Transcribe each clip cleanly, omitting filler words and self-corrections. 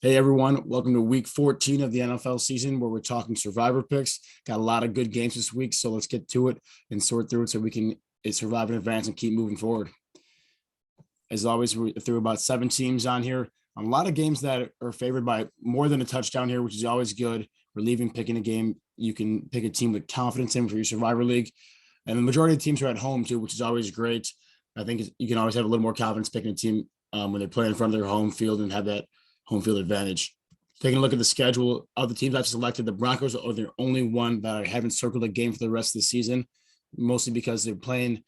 Hey everyone, welcome to week 14 of the NFL season where we're talking survivor picks. Got a lot of good games this week, so let's get to it and sort through it so we can survive in advance and keep moving forward. As always, we threw about 7 teams on here. A lot of games that are favored by more than a touchdown here, which is always good. We're leaving picking a game you can pick a team with confidence in for your survivor league. And the majority of the teams are at home too, which is always great. I think you can always have a little more confidence picking a team when they're playing in front of their home field and have that home field advantage. Taking a look at the schedule of the teams I've selected, the Broncos are the only one that I haven't circled a game for the rest of the season, mostly because they're playing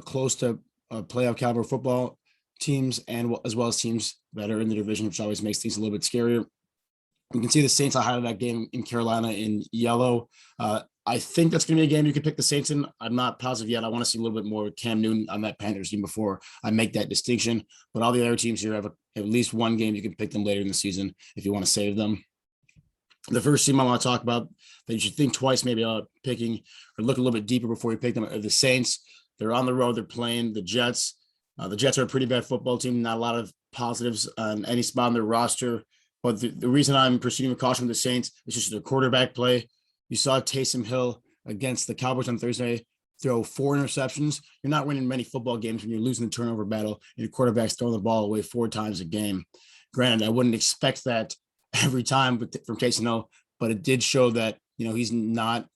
close to playoff caliber football teams and as well as teams that are in the division, which always makes things a little bit scarier. You can see the Saints. I highlighted that game in Carolina in yellow. I think that's going to be a game you could pick the Saints in. I'm not positive yet. I want to see a little bit more with Cam Newton on that Panthers team before I make that distinction. But all the other teams here have at least one game you can pick them later in the season if you want to save them. The first team I want to talk about that you should think twice maybe about picking or look a little bit deeper before you pick them are the Saints. They're on the road. They're playing the Jets. The Jets are a pretty bad football team. Not a lot of positives on any spot on their roster. But the reason I'm proceeding with caution with the Saints is just their quarterback play. You saw Taysom Hill against the Cowboys on Thursday throw 4 interceptions. You're not winning many football games when you're losing the turnover battle and your quarterback's throwing the ball away 4 times a game. Granted, I wouldn't expect that every time from Taysom Hill, but it did show that, he's not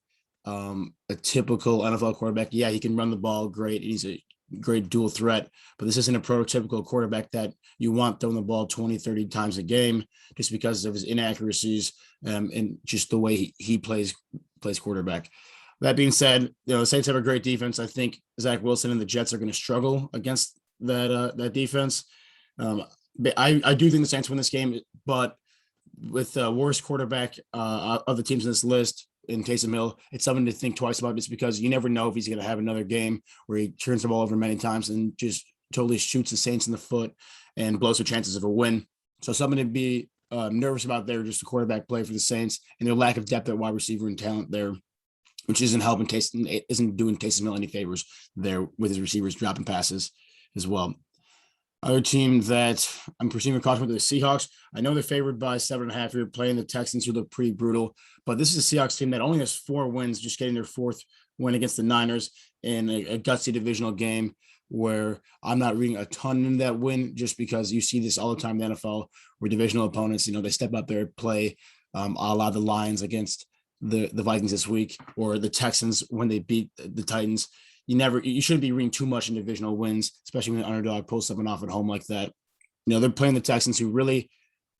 a typical NFL quarterback. Yeah, he can run the ball great. He's a great dual threat, but this isn't a prototypical quarterback that you want throwing the ball 20, 30 times a game just because of his inaccuracies and just the way he plays quarterback. That being said, the Saints have a great defense. I think Zach Wilson and the Jets are going to struggle against that defense. I do think the Saints win this game, but with the worst quarterback of the teams in this list, in Taysom Hill, it's something to think twice about just because you never know if he's going to have another game where he turns the ball over many times and just totally shoots the Saints in the foot and blows their chances of a win. So something to be nervous about there, just the quarterback play for the Saints and their lack of depth at wide receiver and talent there, which isn't helping isn't doing Taysom Hill any favors there with his receivers dropping passes as well. Other team that I'm proceeding with caution with the Seahawks. I know they're favored by 7.5 here, playing the Texans, who look pretty brutal. But this is a Seahawks team that only has 4 wins, just getting their 4th win against the Niners in a gutsy divisional game where I'm not reading a ton in that win just because you see this all the time in the NFL where divisional opponents, they step up there, play a la the Lions against the Vikings this week or the Texans when they beat the Titans. You shouldn't be reading too much in divisional wins, especially when an underdog pulls something off at home like that. They're playing the Texans, who really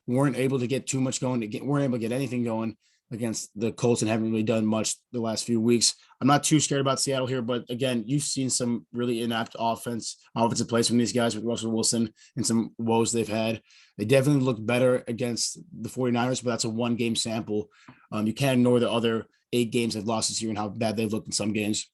weren't able to get too much going, weren't able to get anything going against the Colts and haven't really done much the last few weeks. I'm not too scared about Seattle here, but again, you've seen some really inept offensive plays from these guys with Russell Wilson and some woes they've had. They definitely look better against the 49ers, but that's a 1-game sample. You can't ignore the other 8 games they've lost this year and how bad they've looked in some games.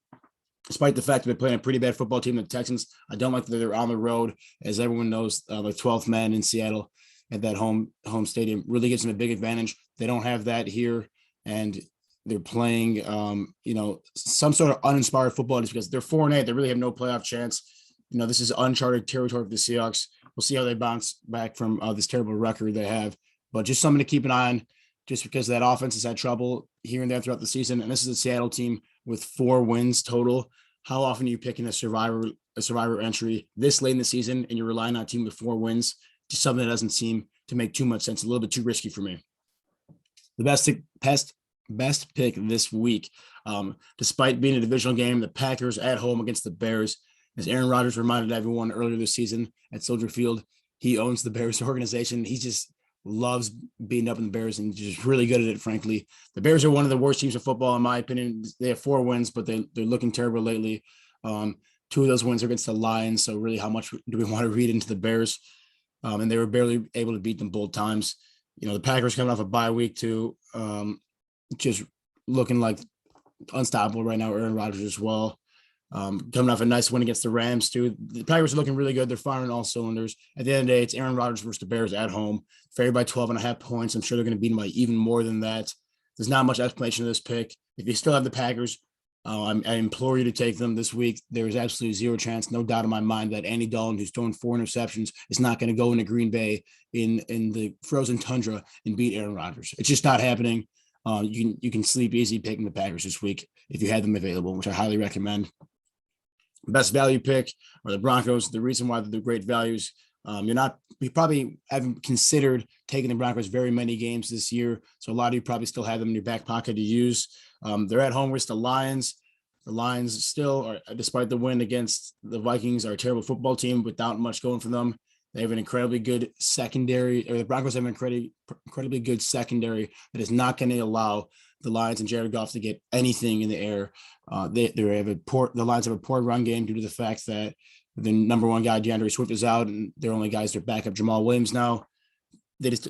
Despite the fact that they're playing a pretty bad football team, the Texans, I don't like that they're on the road. As everyone knows, the 12th man in Seattle at that home stadium really gives them a big advantage. They don't have that here, and they're playing, some sort of uninspired football just because they're 4-8. They really have no playoff chance. This is uncharted territory for the Seahawks. We'll see how they bounce back from this terrible record they have. But just something to keep an eye on, just because that offense has had trouble here and there throughout the season. And this is a Seattle team with 4 wins total. How often are you picking a survivor entry this late in the season and you're relying on a team with 4 wins? Just something that doesn't seem to make too much sense. A little bit too risky for me. The best pick this week, despite being a divisional game, the Packers at home against the Bears. As Aaron Rodgers reminded everyone earlier this season at Soldier Field, he owns the Bears organization. He just loves beating up in the Bears and just really good at it, frankly. The Bears are one of the worst teams of football, in my opinion. They have 4 wins, but they're looking terrible lately. 2 of those wins are against the Lions, so really how much do we want to read into the Bears? And they were barely able to beat them both times. The Packers coming off a bye week too, just looking like unstoppable right now. Aaron Rodgers as well. Coming off a nice win against the Rams too. The Packers are looking really good. They're firing all cylinders. At the end of the day, it's Aaron Rodgers versus the Bears at home, favored by 12.5 points. I'm sure they're going to beat them by even more than that. There's not much explanation of this pick. If you still have the Packers, I implore you to take them this week. There is absolutely zero chance, no doubt in my mind, that Andy Dalton, who's thrown 4 interceptions, is not going to go into Green Bay in the frozen tundra and beat Aaron Rodgers. It's just not happening. You can sleep easy picking the Packers this week if you had them available, which I highly recommend. Best value pick are the Broncos. The reason why they're great values, you probably haven't considered taking the Broncos very many games this year. So a lot of you probably still have them in your back pocket to use. They're at home with the Lions. The Lions still are, despite the win against the Vikings, are a terrible football team without much going for them. They have an incredibly good secondary, or the Broncos have an incredibly good secondary that is not going to allow the Lions and Jared Goff to get anything in the air. The Lions have a poor run game due to the fact that the number one guy, DeAndre Swift, is out, and their only guys are backup Jamal Williams now.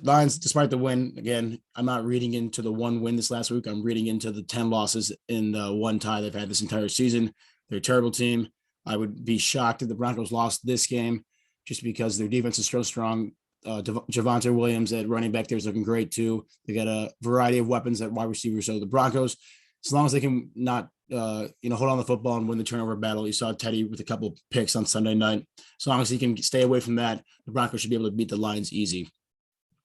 Lions, despite the win, again, I'm not reading into the one win this last week. I'm reading into the 10 losses in the one tie they've had this entire season. They're a terrible team. I would be shocked if the Broncos lost this game just because their defense is so strong. Javonte Williams at running back there is looking great too. They got a variety of weapons at wide receiver. So the Broncos, as long as they can not, hold on the football and win the turnover battle. You saw Teddy with a couple of picks on Sunday night. As long as he can stay away from that, the Broncos should be able to beat the Lions easy.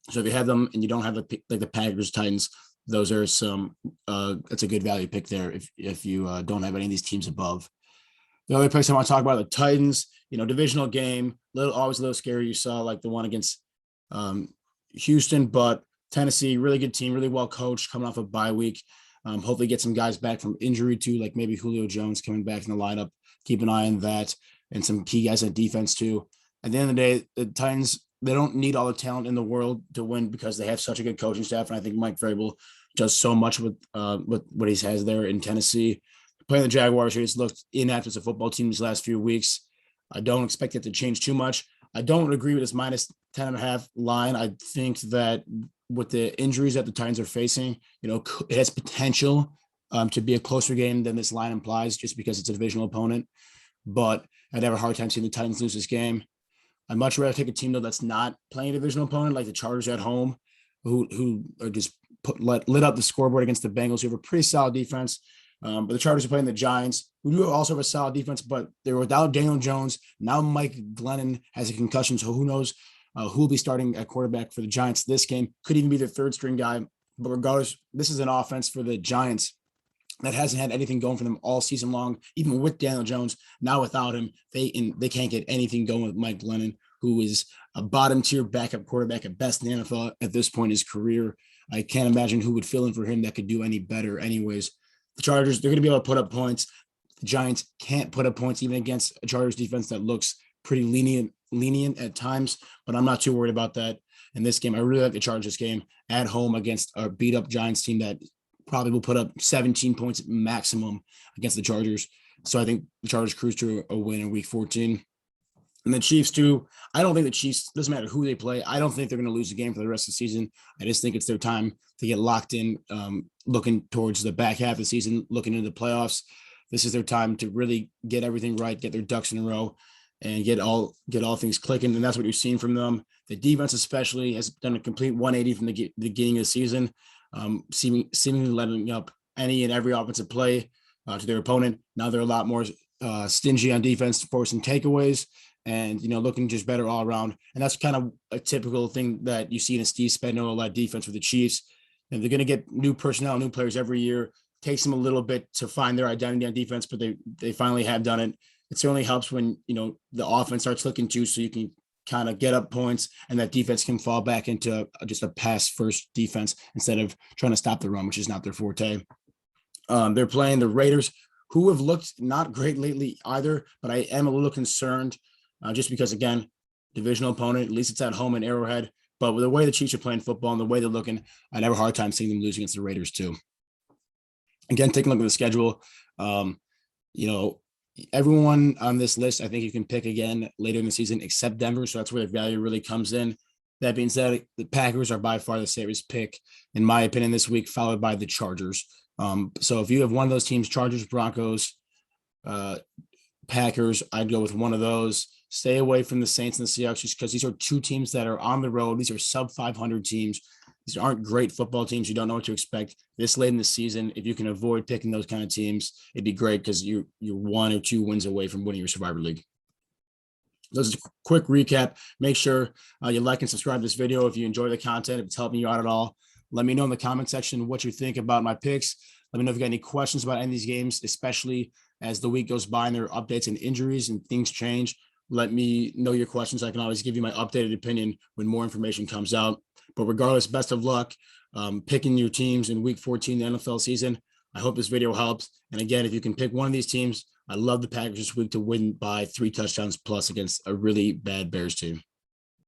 So if you have them and you don't have the Packers, Titans, those are some. That's a good value pick there if you don't have any of these teams above. The other picks I want to talk about are the Titans. Divisional game, always a little scary. You saw like the one against Houston, but Tennessee, really good team, really well coached, coming off a bye week. Hopefully get some guys back from injury too, like maybe Julio Jones coming back in the lineup. Keep an eye on that, and some key guys on defense too. At the end of the day, the Titans, they don't need all the talent in the world to win because they have such a good coaching staff, and I think Mike Vrabel does so much with what he has there in Tennessee. Playing the Jaguars, who has looked inept as a football team these last few weeks. I don't expect it to change too much. I don't agree with this minus 10.5 line. I think that with the injuries that the Titans are facing, it has potential to be a closer game than this line implies, just because it's a divisional opponent. But I'd have a hard time seeing the Titans lose this game. I'd much rather take a team though that's not playing a divisional opponent, like the Chargers at home, who are just lit up the scoreboard against the Bengals, who have a pretty solid defense. But the Chargers are playing the Giants, who do also have a solid defense, but they're without Daniel Jones. Now Mike Glennon has a concussion, so who knows who will be starting at quarterback for the Giants this game. Could even be their third string guy. But regardless, this is an offense for the Giants that hasn't had anything going for them all season long, even with Daniel Jones. Now without him, they can't get anything going with Mike Glennon, who is a bottom-tier backup quarterback at best in the NFL at this point in his career. I can't imagine who would fill in for him that could do any better anyways. The Chargers, they're going to be able to put up points. The Giants can't put up points even against a Chargers defense that looks pretty lenient at times, but I'm not too worried about that in this game. I really like the Chargers game at home against a beat-up Giants team that probably will put up 17 points maximum against the Chargers. So I think the Chargers cruise to a win in Week 14. And the Chiefs too. I don't think the Chiefs, doesn't matter who they play, I don't think they're going to lose the game for the rest of the season. I just think it's their time to get locked in, looking towards the back half of the season, looking into the playoffs. This is their time to really get everything right, get their ducks in a row, and get all things clicking. And that's what you're seeing from them. The defense especially has done a complete 180 from the beginning of the season, seemingly letting up any and every offensive play to their opponent. Now they're a lot more stingy on defense, forcing takeaways, and looking just better all around. And that's kind of a typical thing that you see in a Steve Spagnuolo-led defense with the Chiefs. And they're going to get new personnel, new players every year. Takes them a little bit to find their identity on defense, but they finally have done it. It certainly helps when the offense starts clicking too, so you can kind of get up points, and that defense can fall back into just a pass first defense instead of trying to stop the run, which is not their forte. They're playing the Raiders, who have looked not great lately either, but I am a little concerned just because, again, divisional opponent, at least it's at home in Arrowhead. But with the way the Chiefs are playing football and the way they're looking, I'd have a hard time seeing them lose against the Raiders too. Again, taking a look at the schedule, everyone on this list, I think you can pick again later in the season, except Denver. So that's where the value really comes in. That being said, the Packers are by far the safest pick, in my opinion, this week, followed by the Chargers. So if you have one of those teams, Chargers, Broncos, Packers, I'd go with one of those. Stay away from the Saints and the Seahawks just because these are two teams that are on the road. These are sub 500 teams. These aren't great football teams. You don't know what to expect this late in the season. If you can avoid picking those kind of teams, it'd be great because you're 1 or 2 wins away from winning your Survivor League. Just a quick recap. Make sure you like and subscribe to this video if you enjoy the content, if it's helping you out at all. Let me know in the comment section what you think about my picks. Let me know if you got any questions about any of these games, especially as the week goes by and there are updates and injuries and things change. Let me know your questions. I can always give you my updated opinion when more information comes out. But regardless, best of luck picking your teams in week 14 of the NFL season. I hope this video helps. And again, if you can pick one of these teams, I love the Packers this week to win by 3 touchdowns plus against a really bad Bears team.